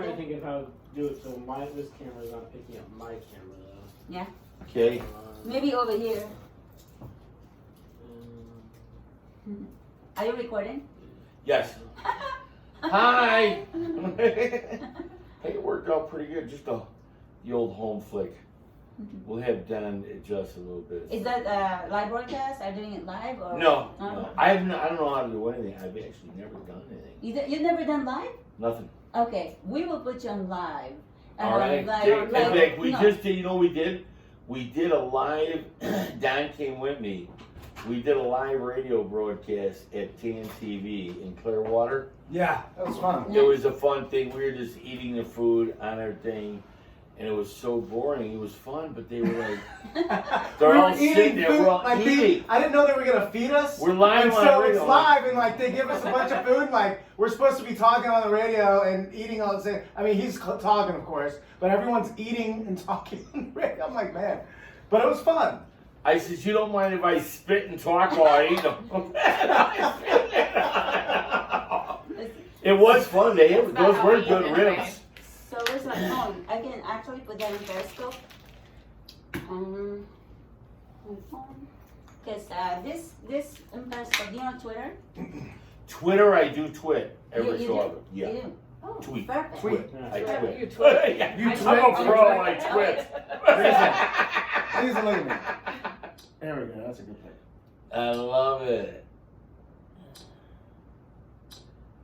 trying to think of how to do it so this camera's not picking up my camera though. Yeah. Okay. Maybe over here. Are you recording? Yes. Hi. Hey, it worked out pretty good. Just the old home flick. We'll have Dan adjust a little bit. Is that live broadcast? Are you doing it live or? No, Oh. no. I don't know how to do anything. I've actually never done anything. You've never done live? Nothing. Okay, we will put you on live. All right. Like, We just did. You know what we did? We did a live. Don came with me. We did a live radio broadcast at TN TV in Clearwater. Yeah, that was fun. It was a fun thing. We were just eating the food on our thing, and it was so boring. It was fun, but they were like, they're all sitting there. We're all eating. I didn't know they were gonna feed us. We're live and on so radio. it's live, and like they give us a bunch of food. And, like we're supposed to be talking on the radio and eating all the same. I mean, he's talking, of course, but everyone's eating and talking on the radio. I'm like, man, but it was fun. I said, you don't mind if I spit and talk while I eat them? It was fun. Those were good ribs. So where's my phone? I can actually put that in Periscope. My phone. Because this in Periscope, do you know Twitter? Twitter, I do twit every You so do? often. Yeah. You do? Oh, Tweet. perfect. Tweet. I twit. You twit. Yeah. You I'm twit. a pro. I twit. Please look at me. There we go. That's a good pick. I love it.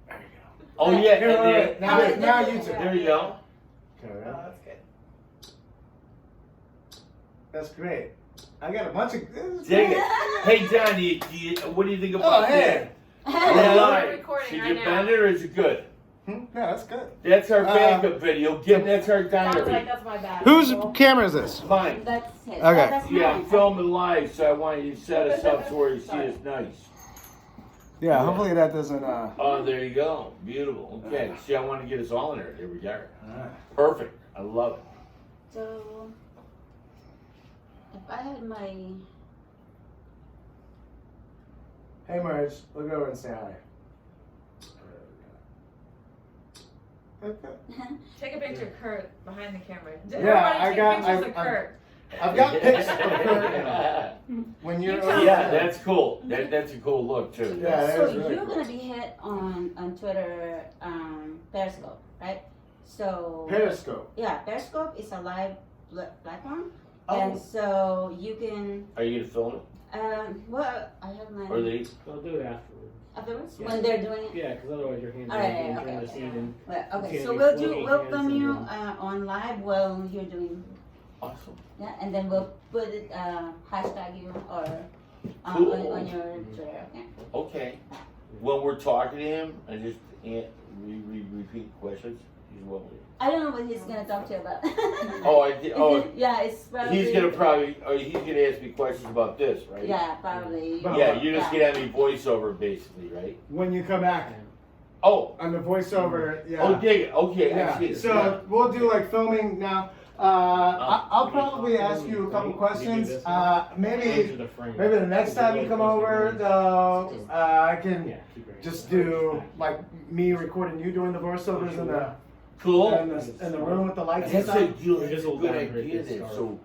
There you go. Oh yeah. Here, and wait, then- now you two. There you go. Okay, Oh, right? that's good. That's great. I got a bunch of. This is Dig great. it. Hey John, what do you think about Oh, hey. that? We're Live. recording Should right you now. bend it or is it good? Yeah, that's good. That's our backup video. That's our Sounds like diary. that's my bad. Whose camera is this? Mine. That's it. Okay. That's Yeah, mine. I'm filming live, so I want you to set us up so you see us nice. Yeah, hopefully that doesn't. Oh, there you go. Beautiful. Okay. See, I want to get us all in there. There we go. Alright. Perfect. I love it. So, if I had my... Hey, Marge, look over and say hi. Okay. Take a picture of Kurt behind the camera. Yeah, I Everybody got- take pictures of I- Kurt. I've got pics of her when you're. Yeah, that's cool. That's a cool look too. Yeah, that So is really you're cool. gonna be hit on Twitter, Periscope, right? So Periscope. yeah, Periscope is a live platform, Oh. and so you can. Are you gonna film it? Well, I have my Or they? I'll do it afterwards. afterwards Yeah. when they're doing it. Yeah, because otherwise your hands are Alright, going okay, during the okay. scene and Well, okay, can't so be we'll floating film hands you and on live while you're doing, Awesome. yeah, and then we'll put it hashtag you or Cool. on your Twitter. Okay. Okay. When we're talking to him, I just repeat questions. He's welcome. I don't know what he's gonna talk to you about. Oh, I did. Oh, yeah, it's probably. he's gonna ask me questions about this, right? Yeah, probably. Yeah, you're just Yeah. gonna have me voiceover basically, right? When you come back Oh. on the voiceover, yeah. Oh, dig it. Okay, I Yeah. see. So we'll do like filming now. I'll probably ask you a couple questions. Maybe the next time you come over, though, I can just do like me recording you doing the voiceovers in the Cool. in the room with the lights and That's a stuff. good, Visible good boundary idea at the there. start. So,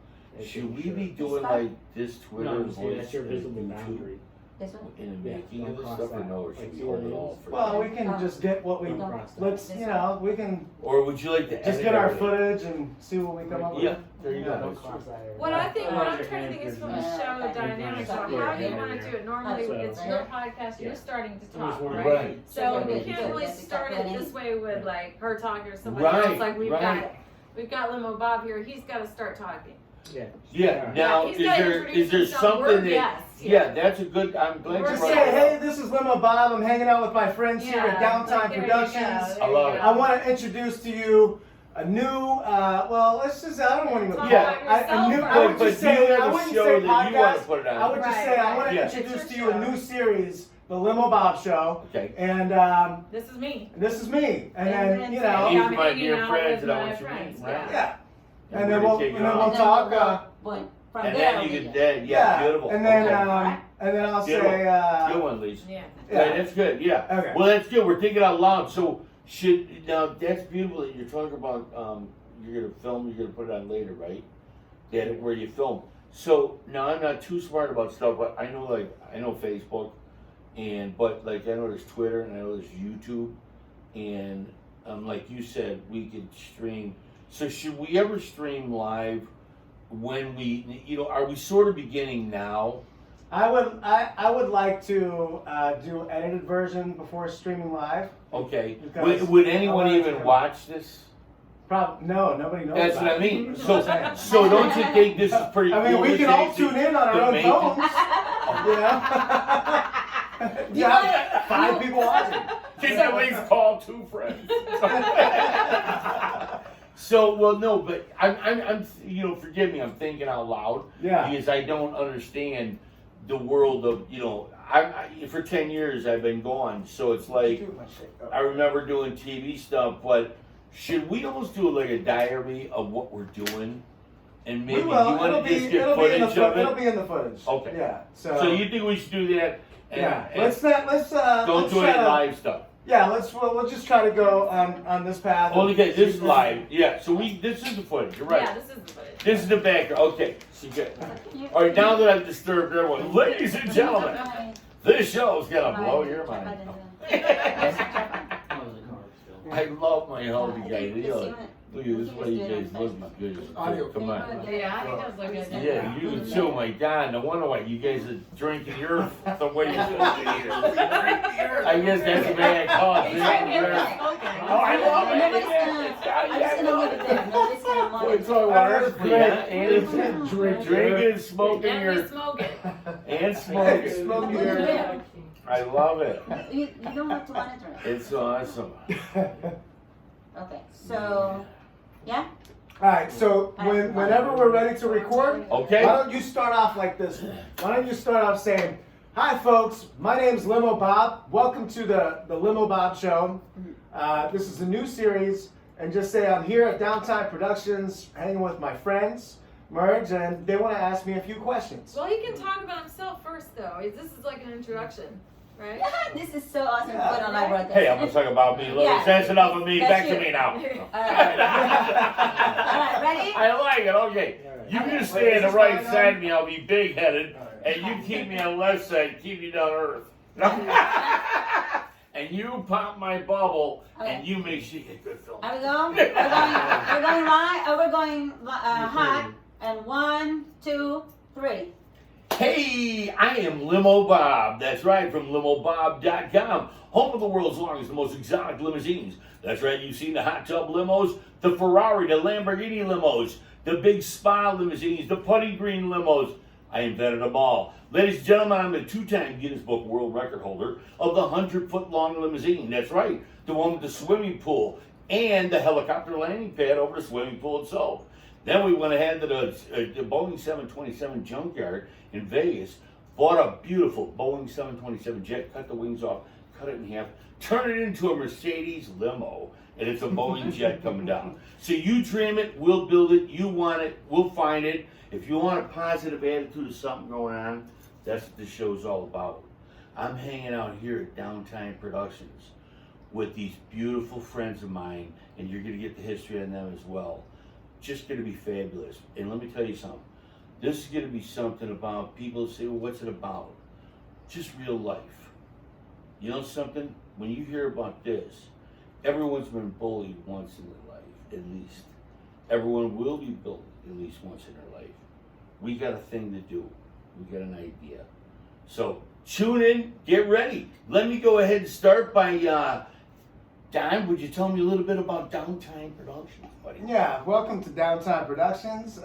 should we be doing like this Twitter No, I'm voice saying that's your and visible YouTube boundary. This one? in the Yeah, making of don't this cross stuff, or that. no, or Like should we the hold it orange. all for? Well, we can just get what we. Don't cross that. Let's we can Or would you like to just edit get our everything? footage and see what we come up with. Yeah, there you Yeah, go. don't cross that area. What I'm Otherwise trying to your think hands is from are the just- show dynamics. So how do you want to do it? Normally, So- it's your podcast. You're Yeah. starting to I'm just talk, wondering- right? Right. So we Yeah, can't yeah, really yeah, start yeah. it this way with like her talking or somebody Right, else. Like right. we've got Limo Bob here. He's got to start talking. Yeah. Yeah. Now, he's is gotta there introduce himself. something We're that? guests, Yeah, that's a good. I'm glad We're you Just brought say, that hey, up. this is Limo Bob. I'm hanging out with my friends here at Downtime there you Productions. go, I love it. I want to introduce to you a new, well, let's just, I don't want to even Talk call about it, yourself a new, first. I would But just do you say, have I a wouldn't show say that you want to podcast. put it on? I would just Right, say, I right. want to Yeah. introduce It's to your you a show. new series, the Limo Bob Show. Okay. And This is me. this is me. And And then, you These know, are my hanging dear out friends with that I my want you to friends, meet, right? yeah. And And then we're we'll, gonna take and it then off. we'll talk, from And there. then you we'll get do that. Yeah, beautiful. And then, Okay. and then I'll Beautiful. say, Good one, Lisa. Yeah. Yeah, that's good. Yeah. Okay. Well, that's good. We're thinking out loud. So Now that's beautiful that you're talking about. You're gonna film. You're gonna put it on later, right? That where you film. So now I'm not too smart about stuff, but I know Facebook, but I know there's Twitter and I know there's YouTube, and like you said, we could stream. So should we ever stream live when are we sort of beginning now? I would like to do edited version before streaming live. Okay. Would anyone even watch this? No, nobody knows. That's about what I mean. it. So don't you think this is pretty cool? I mean, we can all tune in on our own phones. Yeah, 5 people watching. Can you at least call 2 friends? So, well, no, but I'm forgive me, I'm thinking out loud. Yeah. Because I don't understand the world of, I for 10 years I've been gone, so it's like, I remember doing TV stuff, but should we almost do like a diary of what we're doing? And maybe you want to just get footage of it? It'll be in the footage. Okay. Yeah. So you think we should do that? Let's don't do any live stuff. Yeah, we'll just try to go on this path. Oh, okay, this is live. Yeah, so this is the footage. You're right. Yeah, this is the footage. This is the background. Okay, so you get. All right, now that I've disturbed everyone, ladies and gentlemen, this show's gonna blow your mind. I love my hobby guys. Look at this way you guys look good. Come on. Yeah, he does look good. Yeah, you too, my God. No wonder why you guys are drinking your the way you're supposed to eat it. I guess that's the way I call it. Oh, I love it. Nobody's gonna monitor. It's all water free, huh? And it's drinking, smoking And your. we smoke it. And smoking. Smoking your. I love it. You don't have to monitor it. It's awesome. Okay, so, yeah? Alright, so whenever we're ready to record, Okay. why don't you start off like this? Why don't you start off saying, "Hi folks, my name's Limo Bob. Welcome to the Limo Bob Show. This is a new series," and just say I'm here at Downtime Productions, hanging with my friends, Merge, and they want to ask me a few questions. Well, he can talk about himself first, though. This is like an introduction, right? This is so awesome to put on my broadcast. Hey, I'm gonna talk about me a little. Yeah. That's enough of me. That's Back you. to me now. Alright, ready? I like it. Okay. You can stay on the right side of me. I'll be big-headed, and you keep me on the left side. Keep me down to earth. And you pop my bubble, and you make sure you get good film. Are we going? We're going live, or we're going hot, and 1, 2, 3. Hey, I am Limo Bob. That's right, from limobob.com, home of the world's longest and most exotic limousines. That's right, you've seen the hot tub limos, the Ferrari, the Lamborghini limos, the big spa limousines, the putty green limos. I invented them all. Ladies and gentlemen, I'm the 2-time Guinness Book World Record holder of the 100-foot-long limousine. That's right, the one with the swimming pool and the helicopter landing pad over the swimming pool itself. Then we went ahead to the Boeing 727 junkyard in Vegas, bought a beautiful Boeing 727 jet, cut the wings off, cut it in half, turn it into a Mercedes limo, and it's a Boeing jet coming down. So you dream it, we'll build it, you want it, we'll find it. If you want a positive attitude of something going on, that's what this show's all about. I'm hanging out here at Downtime Productions with these beautiful friends of mine, and you're going to get the history on them as well. Just going to be fabulous. And let me tell you something. This is going to be something about people say, well, what's it about? Just real life. You know something? When you hear about this, everyone's been bullied once in their life, at least. Everyone will be bullied at least once in their life. We got a thing to do. We got an idea. So tune in, get ready. Let me go ahead and start by, Don, would you tell me a little bit about Downtime Productions, buddy? Yeah, welcome to Downtime Productions.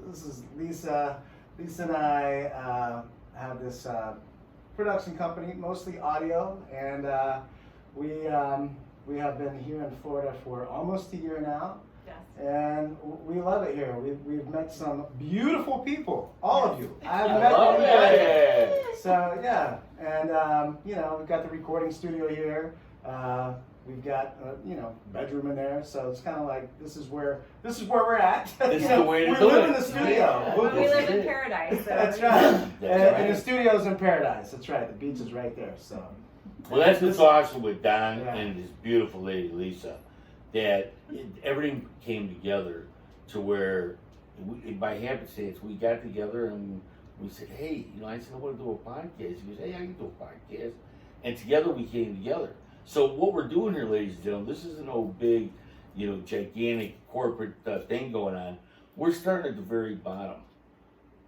This is Lisa. Lisa and I have this production company, mostly audio, and we have been here in Florida for almost a year now. Yes. And we love it here. We've met some beautiful people, all of you. I've I met love you. it. So yeah, and we've got the recording studio here. We've got bedroom in there, so it's kind of like this is where we're at. This is the way to we do live it. in the studio. Yeah. We This live is in it. paradise. So That's right. That's right. And the studio's in paradise. That's right. The beach is right there. So Well, that's what's awesome with Don Yeah. and his beautiful lady Lisa, that everything came together to where, by happenstance, we got together and we said, hey, I said, I want to do a podcast. He goes, hey, I can do a podcast. And together we came together. So what we're doing here, ladies and gentlemen, this isn't no big, gigantic corporate thing going on. We're starting at the very bottom.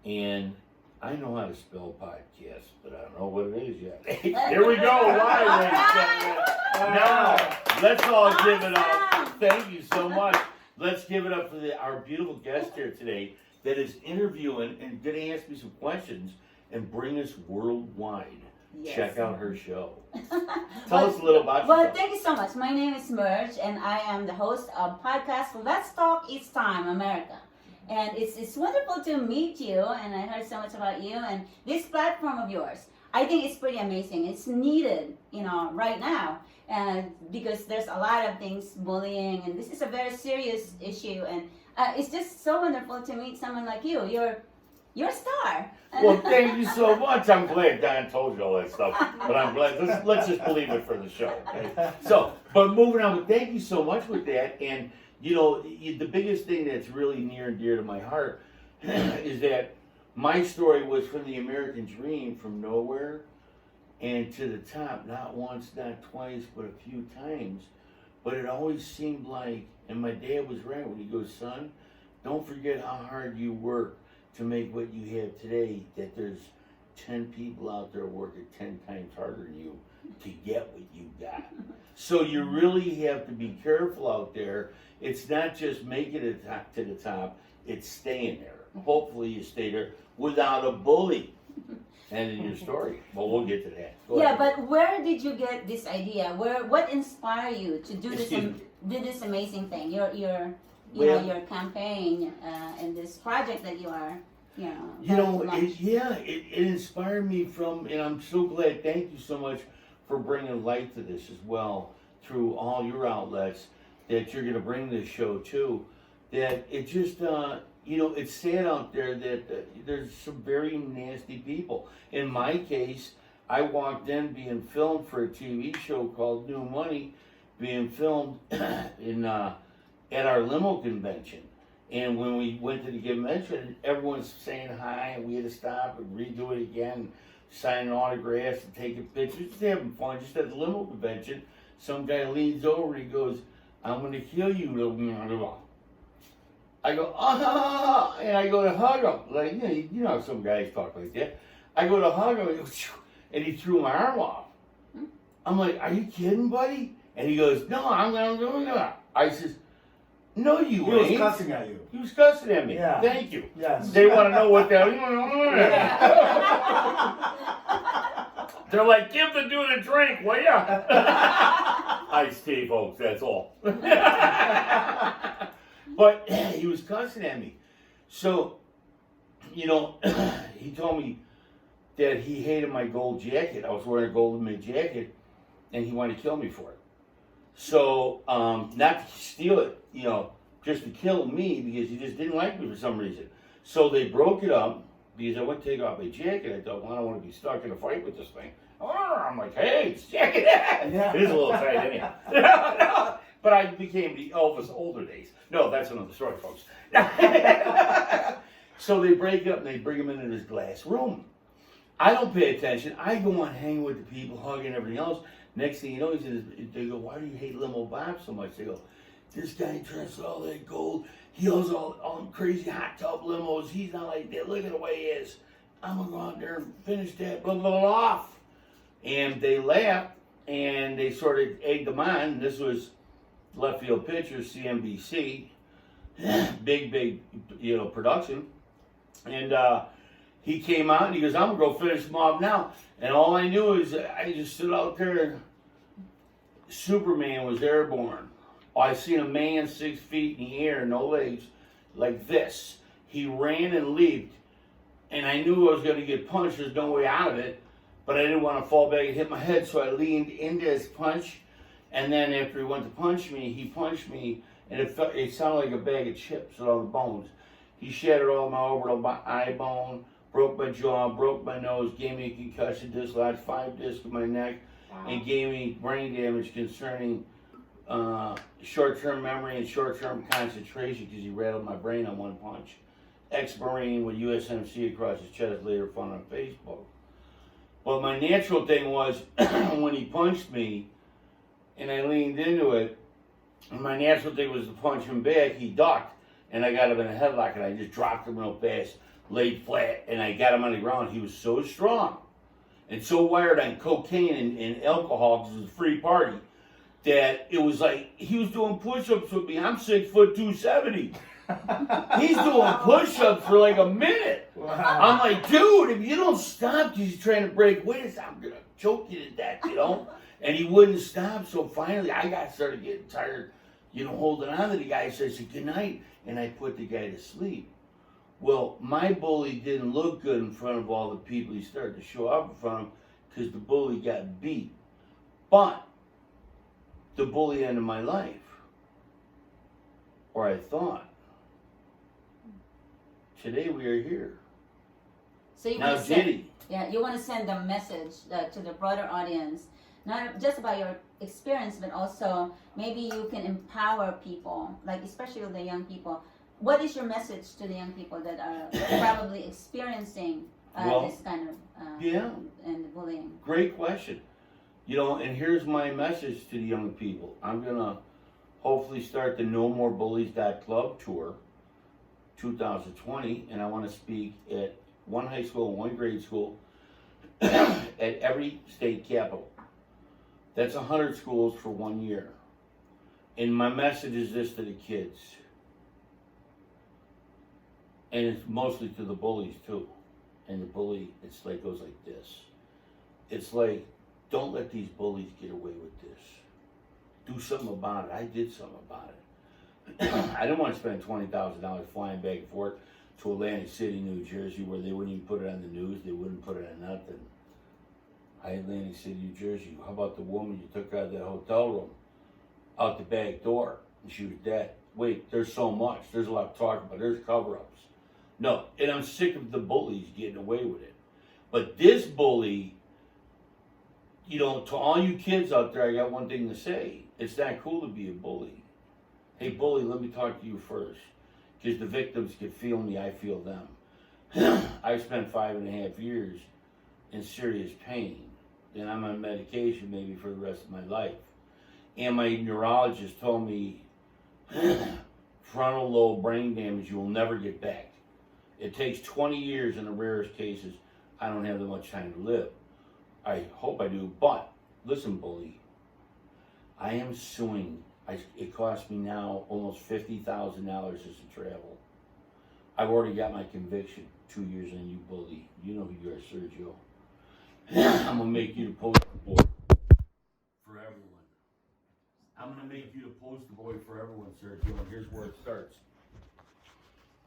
And I know how to spell podcast, but I don't know what it is yet. Here we go, live, ladies and gentlemen. Now, let's all give it up. Thank you so much. Let's give it up for our beautiful guest here today that is interviewing and going to ask me some questions and bring us worldwide. Yes. Check out her show. Tell us a little about yourself. Well, thank you so much. My name is Merge, and I am the host of podcast Let's Talk It's Time America. And it's wonderful to meet you, and I heard so much about you and this platform of yours. I think it's pretty amazing. It's needed, right now, and because there's a lot of things, bullying, and this is a very serious issue. And it's just so wonderful to meet someone like you. You're a star. Well, thank you so much. I'm glad Don told you all that stuff, but I'm glad. Let's just believe it for the show. Okay? So, but moving on. Thank you so much with that. And the biggest thing that's really near and dear to my heart is that my story was from the American dream, from nowhere and to the top. Not once, not twice, but a few times. But it always seemed like, and my dad was right when he goes, son, don't forget how hard you work to make what you have today, that there's 10 people out there working 10 times harder than you to get what you got. So you really have to be careful out there. It's not just making it to the top, it's staying there. Hopefully you stay there without a bully. And in your story. Well, we'll get to that. Go ahead. But where did you get this idea? What inspired you to do this amazing thing? Your campaign and this project that you are, it inspired me and I'm so glad. Thank you so much for bringing light to this as well through all your outlets that you're going to bring this show to. That it just, it's sad out there that there's some very nasty people. In my case, I walked in being filmed for a TV show called New Money, being filmed at our limo convention. And when we went to the convention, everyone's saying hi, and we had to stop and redo it again, signing autographs and taking pictures, just having fun, just at the limo convention. Some guy leans over and he goes, I'm going to kill you, little man. I go, and I go to hug him. Like, you know how some guys talk like that. I go to hug him, and he threw my arm off. I'm like, are you kidding, buddy? And he goes, no, I'm going to do that. I says, no, you ain't. He was cussing at you. He was cussing at me. Yeah. Thank you. Yes. They want to know what the hell. They're like, give the dude a drink, will ya? Iced tea, folks, that's all. But he was cussing at me. So, he told me that he hated my gold jacket. I was wearing a gold mid jacket, and he wanted to kill me for it. So, not to steal it, just to kill me because he just didn't like me for some reason. So they broke it up because I went to take off my jacket. I thought, well, I don't want to be stuck in a fight with this thing. I'm like, hey, it's jacket. Yeah. It is a little tight anyhow. No. But I became the Elvis older days. No, that's another story, folks. So they break up and they bring him into this glass room. I don't pay attention. I go on hanging with the people, hugging everything else. Next thing you know, they go, why do you hate Limo Bob so much? They go, this guy drinks all that gold. He owns all them crazy hot tub limos. He's not like that. Look at the way he is. I'm going to go out there and finish that, blah, blah, blah, off. And they laughed, and they sort of egged him on. This was Left Field Pictures, CNBC. big, production. And he came out, and he goes, I'm going to go finish him off now. And all I knew is I just stood out there. Superman was airborne. I seen a man 6 feet in the air, no legs, like this. He ran and leaped, and I knew I was going to get punched. There's no way out of it, but I didn't want to fall back and hit my head, so I leaned into his punch. And then after he went to punch me, he punched me, and it sounded like a bag of chips with all the bones. He shattered all my orbital eye bone, broke my jaw, broke my nose, gave me a concussion, dislodged 5 discs in my neck, and gave me brain damage concerning short-term memory and short-term concentration because he rattled my brain on one punch. Ex-Marine with USMC across his chest, later found on Facebook. But my natural thing was when he punched me and I leaned into it, my natural thing was to punch him back. He ducked and I got him in a headlock and I just dropped him real fast, laid flat, and I got him on the ground. He was so strong and so wired on cocaine and alcohol because it was a free party that it was like he was doing push-ups with me. I'm 6 foot 270. He's doing push-ups for like a minute. Wow. I'm like, dude, if you don't stop because you're trying to break away, I'm gonna choke you to death, you know? And he wouldn't stop, so finally I started getting tired, you know, holding on to the guy. So I said, good night, and I put the guy to sleep. Well, my bully didn't look good in front of all the people he started to show up in front of because the bully got beat. But the bully ended my life, or I thought. Today we are here. So you Now, want to send, Diddy. you want to send a message to the broader audience, not just about your experience, but also maybe you can empower people, like especially the young people. What is your message to the young people that are probably experiencing this kind of and bullying? Great question. You know, and here's my message to the young people. I'm gonna hopefully start the No More Bullies Club tour 2020, and I want to speak at one high school and one grade school at every state capital. That's 100 schools for 1 year. And my message is this to the kids. And it's mostly to the bullies too. And the bully, it's like goes like this. It's like, don't let these bullies get away with this. Do something about it. I did something about it. I didn't want to spend $20,000 flying back and forth to Atlantic City, New Jersey, where they wouldn't even put it on the news. They wouldn't put it on nothing. Atlantic City, New Jersey. How about the woman you took out of that hotel room, out the back door, and she was dead? Wait, there's so much. There's a lot to talk about. There's cover-ups. No, and I'm sick of the bullies getting away with it. But this bully, you know, to all you kids out there, I got one thing to say. It's not cool to be a bully. Hey, bully, let me talk to you first. Because the victims can feel me, I feel them. I spent 5.5 years in serious pain. And I'm on medication maybe for the rest of my life. And my neurologist told me, frontal lobe brain damage you will never get back. It takes 20 years in the rarest cases. I don't have that much time to live. I hope I do, but listen, bully, I am suing. It cost me now almost $50,000 just to travel. I've already got my conviction. 2 years on you, bully. You know who you are, Sergio. I'm gonna make you the poster boy for everyone. I'm gonna make you the poster boy for everyone, Sergio, and here's where it starts.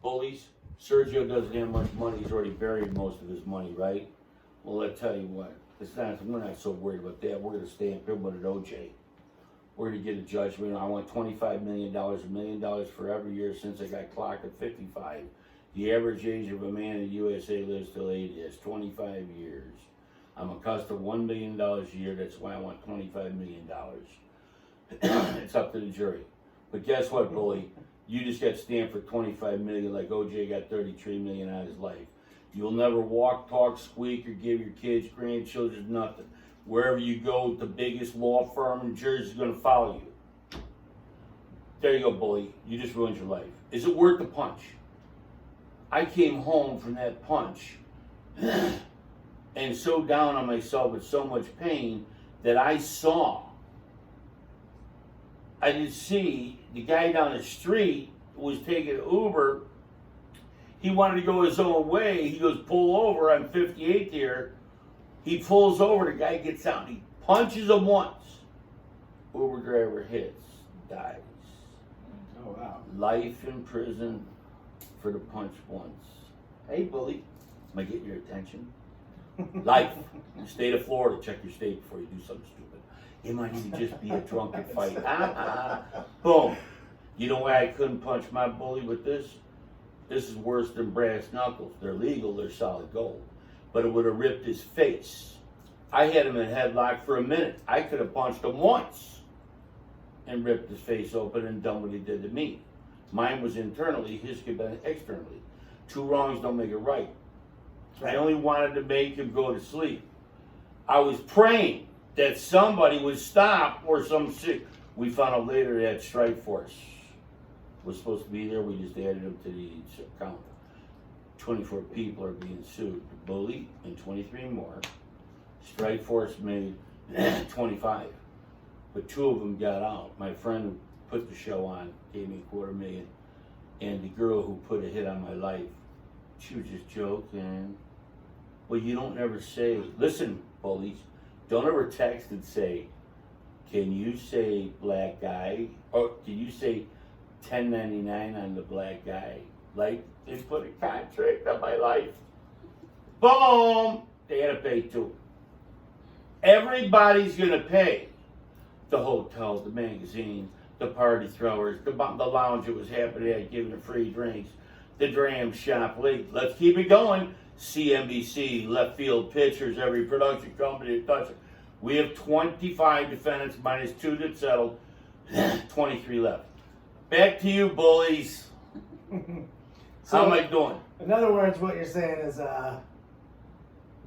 Bullies, Sergio doesn't have much money. He's already buried most of his money, right? Well, I tell you what, we're not so worried about that. We're gonna stay in prison at OJ. We're gonna get a judgment. I want $25 million, $1 million for every year since I got clocked at 55. The average age of a man in the USA lives till 80. That's 25 years. I'm accustomed to $1 million a year. That's why I want $25 million. It's up to the jury. But guess what, bully? You just got stamped for $25 million like OJ got $33 million out of his life. You'll never walk, talk, squeak, or give your kids, grandchildren, nothing. Wherever you go, the biggest law firm in Jersey is going to follow you. There you go, bully. You just ruined your life. Is it worth the punch? I came home from that punch and so down on myself with so much pain that I didn't see the guy down the street was taking Uber. He wanted to go his own way. He goes, pull over on 58th here. He pulls over, the guy gets out, he punches him once. Uber driver hits, dies. Oh, wow. Life in prison for the punch once. Hey, bully, am I getting your attention? Life. State of Florida, check your state before you do something stupid. It might even just be a drunken fight. Boom. You know why I couldn't punch my bully with this? This is worse than brass knuckles. They're legal, they're solid gold. But it would have ripped his face I had him in a headlock for a minute. I could have punched him once and ripped his face open and done what he did to me. Mine was internally, his could have been externally. 2 wrongs don't make it right. I only wanted to make him go to sleep. I was praying that somebody would stop or some sick. We found out later that Strike Force was supposed to be there. We just added them to the count. 24 people are being sued. The Bully and 23 more. Strike Force made 25, but 2 of them got out. My friend who put the show on gave me $250,000, and the girl who put a hit on my life, she was just joking. Well, you don't ever say, listen, Bullies, don't ever text and say, can you say black guy, or can you say 1099 on the black guy? Like, they put a contract on my life. Boom! They had to pay too. Everybody's gonna pay. The hotel, the magazine, the party throwers, the lounge that was happening at, giving the free drinks, the dram shop. Let's keep it going. CNBC, left field pitchers, every production company that touched it. We have 25 defendants minus 2 that settled, 23 left. Back to you, Bullies. So, how am I doing? In other words, what you're saying is,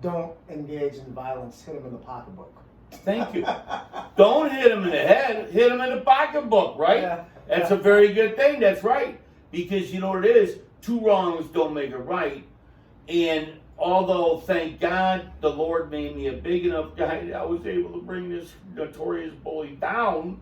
don't engage in violence. Hit him in the pocketbook. Thank you. Don't hit him in the head. Hit him in the pocketbook, right? Yeah. That's a very good thing. That's right. Because you know what it is? 2 wrongs don't make it right. And although, thank God, the Lord made me a big enough guy that I was able to bring this notorious bully down,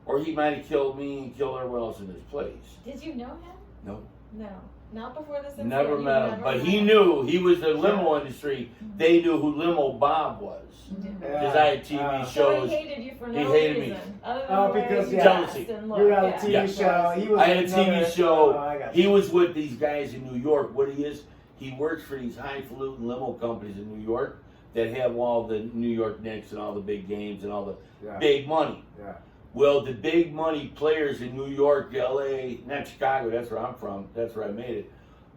or he might have killed me and killed everyone else in his place. Did you know him? No. No. Not before this incident. Never You met him. never But met he him? knew. He was in the limo industry. They knew who Limo Bob was. Because I had TV So shows. he hated you for He no hated me. reason. Other than Oh, the way because, you yeah. Jealousy. dressed and You're on a looked, TV yeah. show. He was I had a another- TV show. Oh, I got He you. was with these guys in New York. What he is, he works for these highfalutin limo companies in New York that have all the New York Knicks and all the big games and all the Yeah. big money. Yeah. Well, the big money players in New York, LA, not Chicago, that's where I'm from, that's where I made it.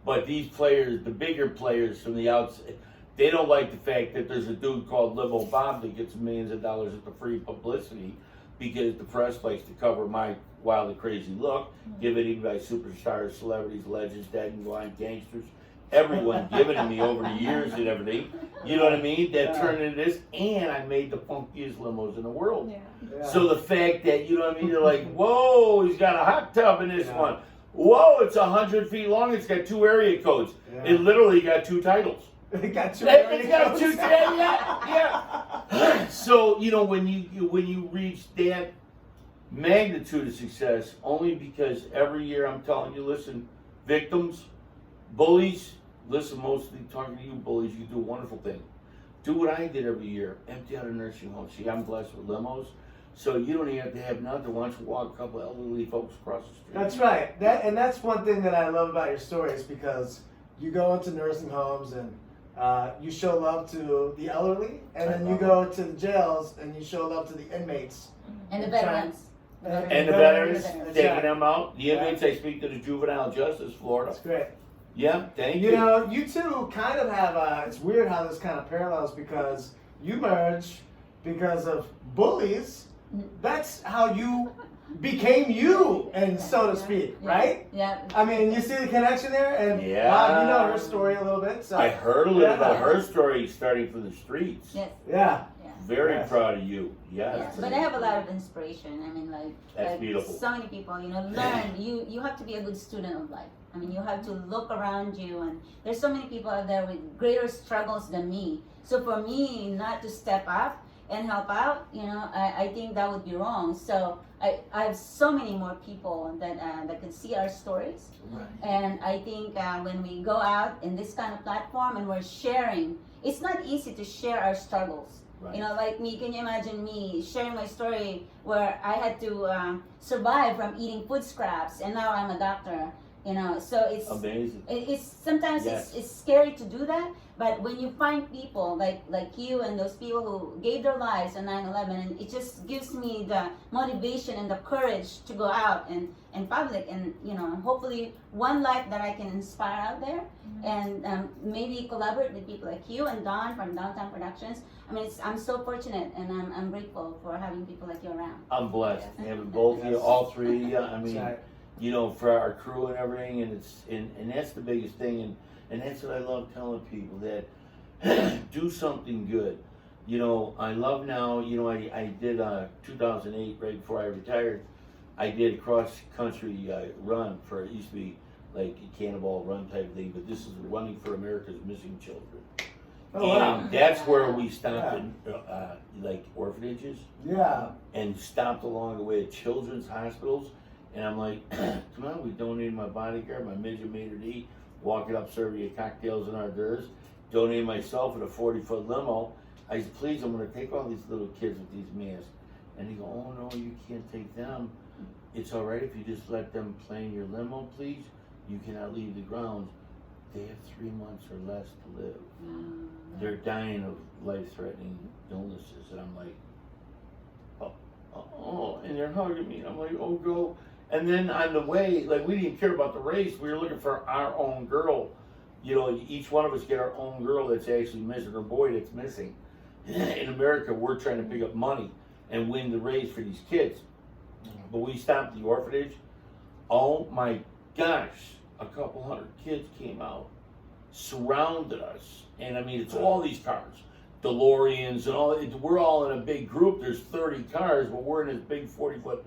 But these players, the bigger players from the outside, they don't like the fact that there's a dude called Limo Bob that gets millions of dollars at the free publicity because the press likes to cover my wild and crazy look, give it even by superstars, celebrities, legends, dead and gone, gangsters, everyone giving it me over the years and everything. You know what I mean? That turned into this, and I made the funkiest limos in the world. Yeah. Yeah. So the fact that, you know what I mean, you're like, whoa, he's got a hot tub in this Yeah. one. Whoa, it's 100 feet long. It's got 2 area codes. Yeah. It literally got 2 titles. It got two. It's got 2. Yeah. So you know when you reach that magnitude of success, only because every year I'm telling you, listen, victims, bullies, listen, mostly talking to you, bullies, you do a wonderful thing. Do what I did every year. Empty out a nursing home. See, I'm blessed with limos. So you don't even have to have nothing. Why don't you walk a couple of elderly folks across the street? That's right. That's one thing that I love about your stories, because you go into nursing homes and you show love to the elderly, and then you go to the jails and you show love to the inmates. And the veterans. And the veterans, That's taking right. them out. The Yeah. inmates, I speak to the juvenile justice, Florida. That's great. Yeah, thank You you. know, you two kind of have it's weird how this kind of parallels, because you merge because of Bullies. That's how you became you, and so to speak, right? Yeah. I mean, you see the connection there, and Yeah. Bob, you know her story a little bit. So I heard a little Yeah. bit of her story starting from the streets. Yes. yeah, Yeah. Very Yes. proud of you. Yes. Yeah, but I have a lot of inspiration. I mean, That's beautiful. so many people, learn. You have to be a good student of life. I mean, you have to look around you, and there's so many people out there with greater struggles than me. So for me not to step up and help out, I think that would be wrong. So I have so many more people that can see our stories. right. And I think when we go out in this kind of platform and we're sharing, it's not easy to share our struggles. Right. Like me, can you imagine me sharing my story where I had to survive from eating food scraps, and now I'm a doctor. You know, so it's amazing. It's sometimes Yes. it's scary to do that, but when you find people like you and those people who gave their lives on 9/11, and it just gives me the motivation and the courage to go out and public, and you know, hopefully one life that I can inspire out there, and maybe collaborate with people like you and Don from Downtown Productions. I mean, I'm so fortunate, and I'm grateful for having people like you around. I'm blessed having both of you, all three of you. I mean, Right. you know, for our crew and everything, and and that's the biggest thing, and that's what I love telling people, that do something good. You know, I love now, you know, I did 2008, right before I retired, I did a cross country run for, it used to be like a cannonball run type thing, but this is running for America's missing children. Oh, wow. And that's where we stopped in like orphanages, Yeah. and stopped along the way at children's hospitals. And I'm like, come on, we donated my bodyguard, my midget maitre d', walking up serving you cocktails and hors d'oeuvres, donated myself in a 40-foot limo. I said, please, I'm going to take all these little kids with these masks. And he go, oh no, you can't take them. It's all right if you just let them play in your limo, please. You cannot leave the grounds. They have 3 months or less to live. They're dying of life-threatening illnesses. And I'm like, oh, and they're hugging me. I'm like, oh, go. And then on the way, like, we didn't care about the race. We were looking for our own girl. You know, each one of us get our own girl that's actually missing, or boy that's missing. In America, we're trying to pick up money and win the race for these kids. But we stopped the orphanage. Oh my gosh, a couple hundred kids came out, surrounded us. And I mean, it's all these cars, DeLoreans and all. We're all in a big group. There's 30 cars, but we're in this big 40-foot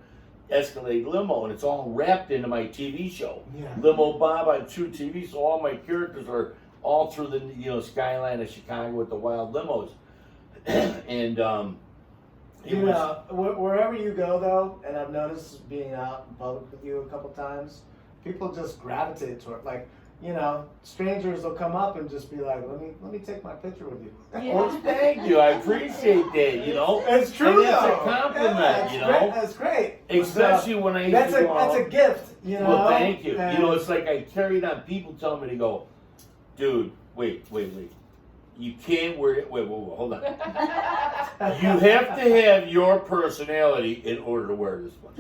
Escalade limo, and it's all wrapped into my TV show. Yeah. Limo Bob on True TV, so all my characters are all through the, you know, skyline of Chicago with the wild limos. And You know, wherever you go though, and I've noticed being out in public with you a couple times, people just gravitate toward, like, you know, strangers will come up and just be like, let me take my picture with you. Well, thank you. I appreciate that, you know. It's true, And that's though. a compliment, Yeah, you it's know. great. That's great. Especially when I used That's to go out. a gift, you know. Well, thank you. And You know, it's like I carried on. People tell me to go, dude, wait. You can't wear it. Wait, hold on. You have to have your personality in order to wear this one.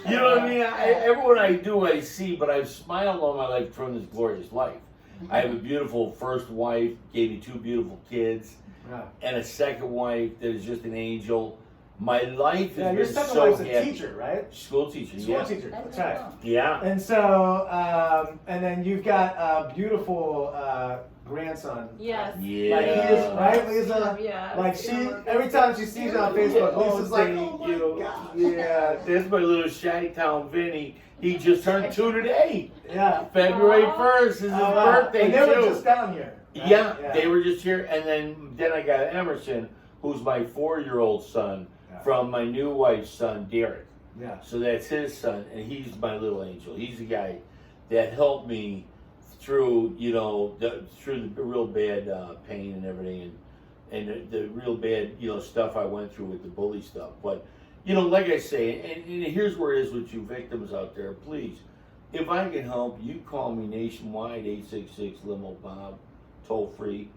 You know what I mean? Everyone I do, I see, but I've smiled all my life from this glorious life. I have a beautiful first wife, gave me 2 beautiful kids, Yeah. and a second wife that is just an angel. My life Yeah, has your been second so wife's a happy. teacher, right? School teacher, School yeah. teacher. That's right. Yeah. And so, and then you've got a beautiful grandson. Yes. Yeah. Like he is, right, Lisa? Yeah. Like she, every time she sees you on Facebook, Lisa's like, oh thank my you. God. Yeah, that's my little Chi-Town Vinny. He just turned 2 today. Yeah. February Aw. 1st is his birthday, And they were too. just down here. right? Yeah, they were just here. And then I got Emerson, who's my 4-year-old son, Yeah. from my new wife's son, Derek. Yeah. So that's his son, and he's my little angel. He's the guy that helped me through, you know, through the real bad pain and everything, and the real bad, you know, stuff I went through with the bully stuff. But, you know, like I say, and here's where it is with you victims out there. Please, if I can help, you call me nationwide, 866-LIMO-BOB, toll free.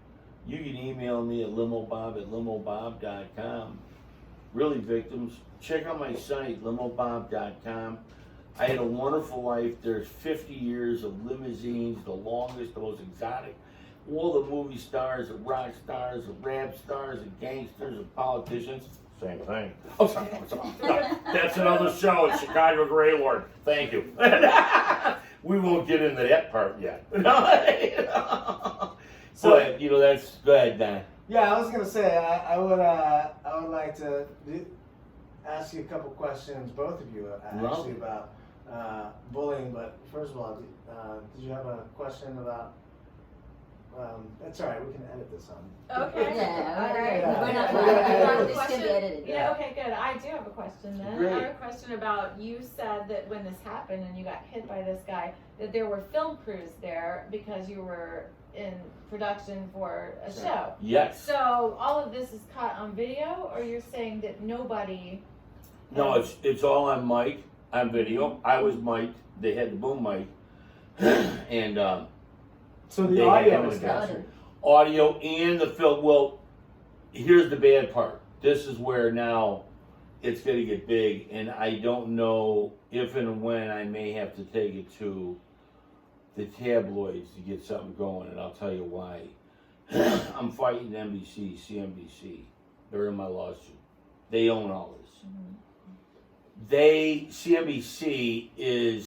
You can email me at limobob@limobob.com. Really, victims, check out my site, limobob.com. I had a wonderful life. There's 50 years of limousines, the longest, the most exotic. All the movie stars, the rock stars, the rap stars, the gangsters, the politicians. Same thing. Oh, sorry. That's another show at Chicago Gaylord. Thank you. We won't get into that part yet. But, you know, that's, go ahead, Don. Yeah, I was gonna say I would like to ask you a couple questions, both of you actually, about bullying. But first of all, did you have a question about? That's all right. We can edit this on. Okay. Yeah, All right. Yeah. we're not We're live. gonna edit This can be edited. Yeah, okay, good. I do have a question then. Great. I have a question about, you said that when this happened and you got hit by this guy, that there were film crews there because you were in production for a show. Yes. So all of this is caught on video, or you're saying that nobody? No, it's all on mic. on video. I was mic'd. They had the boom mic, and So they the had audio him was in the captured. audio and the film. Well, here's the bad part. This is where now it's going to get big, and I don't know if and when I may have to take it to the tabloids to get something going, and I'll tell you why. I'm fighting NBC, CNBC. They're in my lawsuit. They own all this. CNBC is